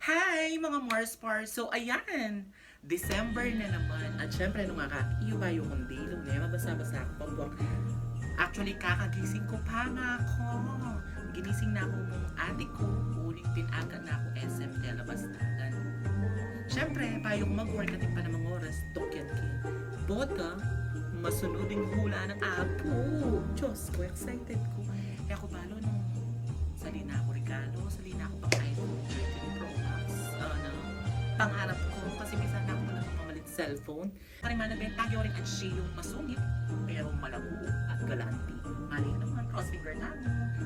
Hi mga Marspar! So ayan, December na naman. At syempre nung kaka-iwayo kong dilong na mabasa-basa ako pabuwak. Actually kakagising ko pa nga ako. Ginising na ako mong ate ko. Uling pinaga na ako SM Telabastagan. Syempre, payo ko mag-work natin pa ng mga oras. Tokyat ki. Bota, masunoding hula ng apo. Diyos ko, excited ko. Kaya ako balo nung salina ako regalo, salina ako pang iPhone 13 Pro Max. Pangarap ko kasi minsan na ako talagang mamalit cellphone. Parang manabenta rin at siya yung masungit pero malago at galanti. Mali naman, cross finger na.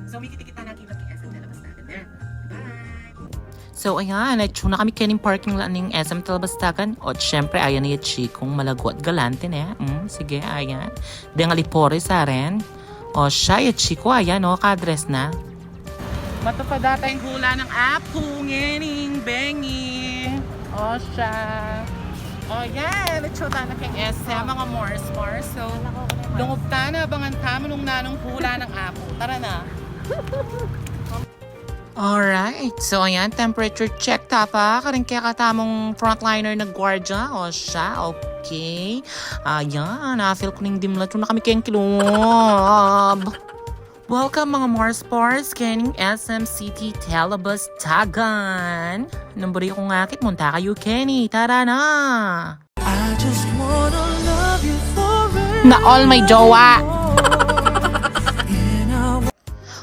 So, may kita nakita kay SM Telabastagan na. Bye! So ayan, ito na kami kening parking lot ng SM Telabastagan. O syempre, ayan na yung chikong malago at galante na. Sige, ayan. Dengalipore sa rin. O siya, yung chiko, ayan o, kadress na. Matupada tayong hula ng apo, ngening, bengi. O siya. O yan, itsura na kay SM, mga Mars. So, lungog ta na, abangan ta mo nung nanong hula ng apo. Tara na. Alright, so ayan, temperature check tapa. Karing kaya katamong frontliner na gwardya. O siya, okay. Ayan, na-feel ko ning dimlat. Na kami kayang kilob. Welcome mga Marspars, kening SM City Telabastagan. Nambari ko ngakit, munta kayo Kenny, tara na! I just wanna love you forever. Na all may jowa!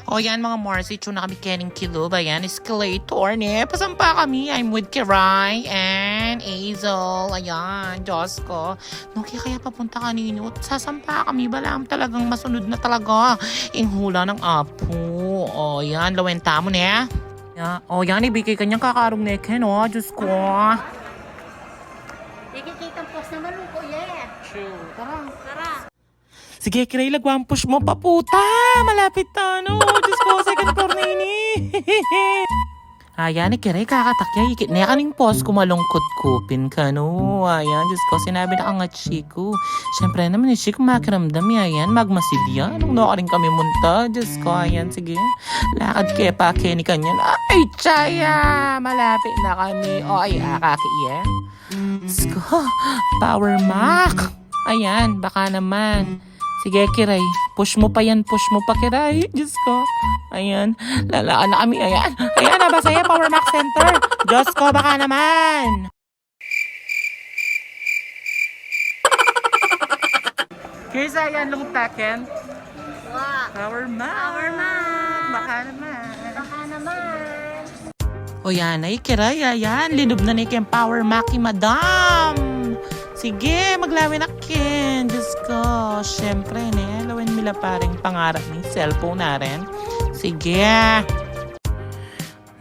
O yan mga Mars, ito na kami kening kilob. Ayan, escalator ne. Pasampa kami. I'm with Kiray and Hazel. Ayan, Diyos ko. No, kaya papunta kanino. Sasampa kami. Balam talagang masunod na talaga. Yung hula ng apo. O yan, lawenta mo ne. O yan, ibigay kanyang kakarong neke, no? Diyos ko. Ikikitang post naman mo, kuya. True. Tara. Sige, Kiray, lagwang push mo, paputa! Malapit na, no? Diyos ko, second floor na ini. Ayan, Kiray, kakatakya. Ikit na kaning post ko, malungkot kupin ka, no? Ayan, Diyos ko, sinabi na ka nga, Chico. Siyempre naman, Chico, makiramdam yan. Magmasidya. Nung nakaring kami munta. Diyos ko, ayan, sige. Lakad kaya pa, Kenny kanyan. Ay, Chaya! Malapit na kami. O, ay, akakiya. Diyos ko, Power Mac. Ayan, baka naman. Sige, Kiray. Push mo pa yan. Push mo pa, Kiray. Diyos ko. Ayan. Lalaan na kami. Ayan. Ayan, nabasaya. Power Max Center. Diyos ko, baka naman. Kaysa yan, lungtaken. Wow. Power Max. Power Max. Baka naman. Baka naman. O yan, ay, Kiray. Ayan. Linob na ni Ken Power Mac, madam. Sige, maglawin na Ken. Diyos ko. Siyempre, ne. Lawin mila paring pangarap ni cellphone na rin. Sige.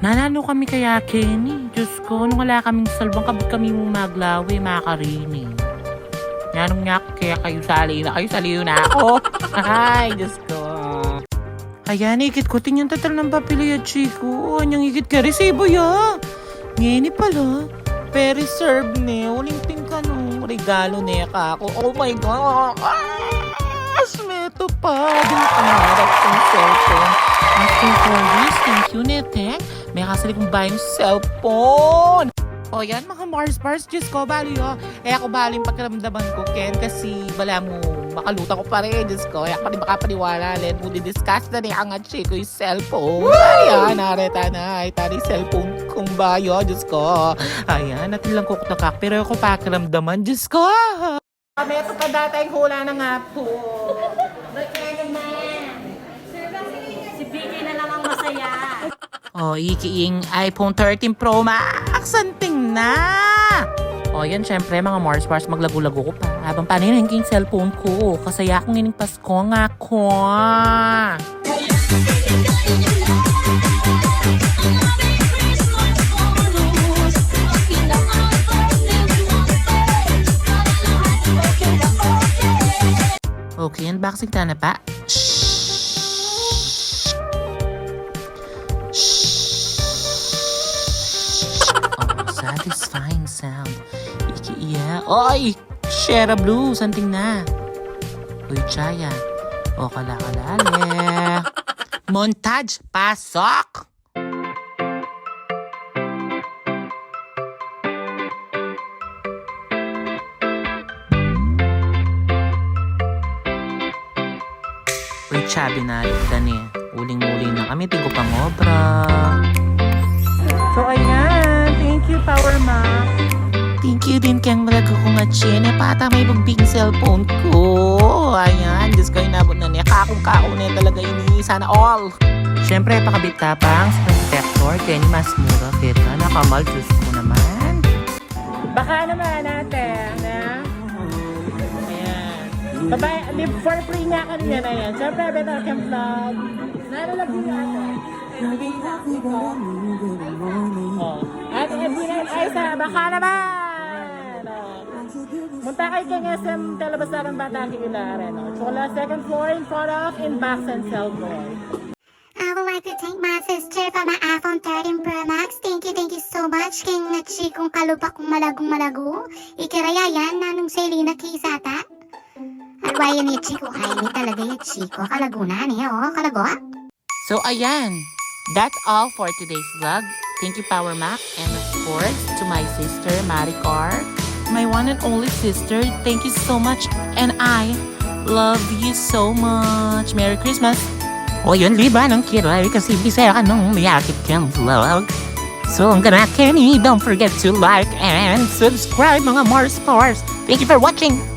Nanalo kami kaya, Kenny. Diyos ko, nung wala kaming salbang kabut kami maglawi, makarinig. Yanong nga, kaya kayo sali na. Kayo sali na ako. Ay, Diyos ko. Ayan, ikit ko. Tingnan tatal ng papilya, Chico. Anyang ikit ka. Resibo ya. Ngeni pala. Reserve ne. Uling ka nung regalo ne ka ako. Oh my God. Smeto pa. Din pangarap kong cellphone. After 4 years, thank you, Netek. May kasali kong bahay ng cellphone. O yan, mga Mars, Diyos ko, bali o. Ako bali yung pakiramdaman ko, Ken, kasi bala mo, makaluta ko pa rin, Diyos ko. Pa rin makapaniwala, Len, mo di-discuss na niya ang ko yung cellphone. Ayan, nareta na, ay tari cellphone kong bayo, Diyos ko. Ayan, natin lang kukutakak, pero ako pakiramdaman, Diyos ko. Kami ito pa data yung hula ng apo. Kaya naman. Si Vicky na lang ang masaya. O, ikiing iPhone 13 Pro Max, santing na. O, yan, syempre, mga Mars, maglago-lago ko pa. Habang panin yung cellphone ko. Kasaya akong ining Pasko nga ko. Okay, unboxing ta na pa. Shhh. Satisfying sound. Iya. Oy! Shera Blue. Santing na. Uy, Chaya. O, kalakalale. Montage. Pasok! chabi na dan eh. Uling-uli na kami, tingko pang obra. So ayan, thank you Power Mac. Thank you din kang malaga ko nga chine. Pata may bagbing cellphone ko. Ayan, Diyos ko inabot na niya. Kakong-kakong na talaga ini. Sana all. Siyempre, pakabit tapang sa protector. Kaya ni mas mura. Kita, nakamal. Diyos ko naman. Baka naman natin, na? Ayan. Babay, live for free nga kanina na yan. Siyempre, better can vlog. Naralag din natin. Oh. At Edwina at Aiza, baka naman! Munta kay King SM, Talabasan ng Bata Kigilaren. So, second floor in front of, in box and cell boy. I would like to thank my sister for my iPhone 13 Pro Max. Thank you so much. King na chikong kalupa kong malago. Ikiraya yan, nanong Selena Kisata. Alwaya ni chiko, hay ni talaga yung chiko. Kalaguna niya, oh, kalago. So, ayan. That's all for today's vlog. Thank you, Power Mac. And of course, to my sister, Maricar. My one and only sister. Thank you so much. And I love you so much. Merry Christmas. O yun, liba ng kiray kasi bisaya ka nung mayakit kang vlog. So, ang gana, Kenny, don't forget to like and subscribe mga more stars. Thank you for watching.